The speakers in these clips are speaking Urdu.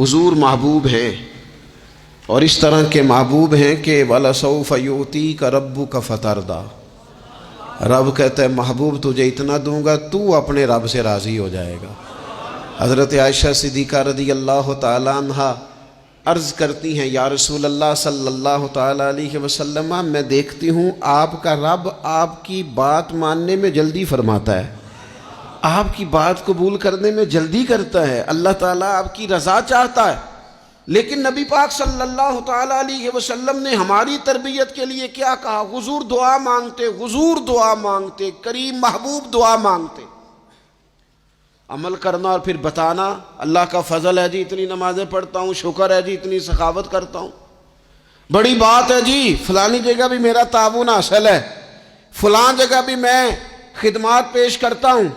حضور محبوب ہیں اور اس طرح کے محبوب ہیں کہ وَلَسَوْفَ يُؤْتِيكَ رَبُّكَ فَتَرْضَىٰ، رب کہتا ہے محبوب تجھے اتنا دوں گا تو اپنے رب سے راضی ہو جائے گا۔ حضرت عائشہ صدیقہ رضی اللہ تعالیٰ عنہا عرض کرتی ہیں یا رسول اللہ صلی اللہ تعالیٰ علیہ وسلم، میں دیکھتی ہوں آپ کا رب آپ کی بات ماننے میں جلدی فرماتا ہے، آپ کی بات قبول کرنے میں جلدی کرتا ہے، اللہ تعالیٰ آپ کی رضا چاہتا ہے، لیکن نبی پاک صلی اللہ تعالیٰ علیہ وسلم نے ہماری تربیت کے لیے کیا کہا؟ حضور دعا مانگتے، حضور دعا مانگتے، کریم محبوب دعا مانگتے۔ عمل کرنا اور پھر بتانا اللہ کا فضل ہے جی اتنی نمازیں پڑھتا ہوں، شکر ہے جی اتنی سخاوت کرتا ہوں، بڑی بات ہے جی فلانی جگہ بھی میرا تعاون حاصل ہے، فلان جگہ بھی میں خدمات پیش کرتا ہوں۔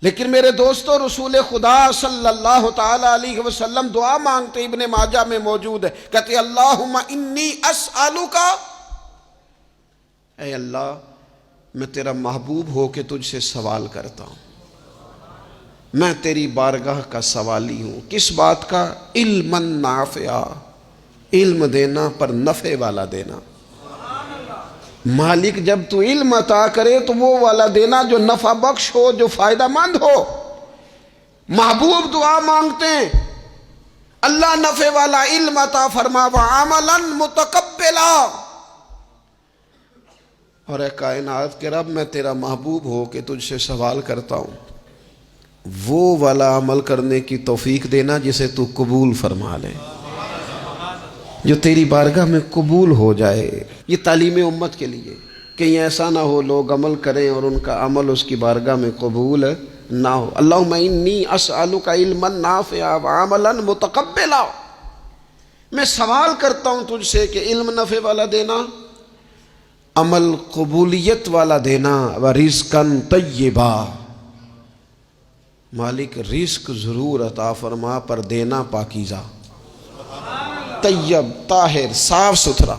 لیکن میرے دوستو رسول خدا صلی اللہ تعالیٰ علیہ وسلم دعا مانگتے، ابن ماجہ میں موجود ہے، کہتے اللہم انی اسألک، اے اللہ میں تیرا محبوب ہو کے تجھ سے سوال کرتا ہوں، میں تیری بارگاہ کا سوالی ہوں۔ کس بات کا؟ علم نافعہ، علم دینا پر نفع والا دینا۔ مالک جب تو علم عطا کرے تو وہ والا دینا جو نفع بخش ہو، جو فائدہ مند ہو۔ محبوب دعا مانگتے ہیں اللہ نفع والا علم عطا فرما وعملا متقبلا، اور اے کائنات کے رب میں تیرا محبوب ہو کے تجھ سے سوال کرتا ہوں وہ والا عمل کرنے کی توفیق دینا جسے تو قبول فرما لے، جو تیری بارگاہ میں قبول ہو جائے۔ یہ تعلیم امت کے لیے، کہیں ایسا نہ ہو لوگ عمل کریں اور ان کا عمل اس کی بارگاہ میں قبول نہ ہو۔ اللہم انی اسألک علما نافعا وعملا متقبلا، میں سوال کرتا ہوں تجھ سے کہ علم نفع والا دینا، عمل قبولیت والا دینا، ورزقا طیبا، مالک رزق ضرور عطا فرما پر دینا پاکیزہ، طیب، طاہر، صاف ستھرا۔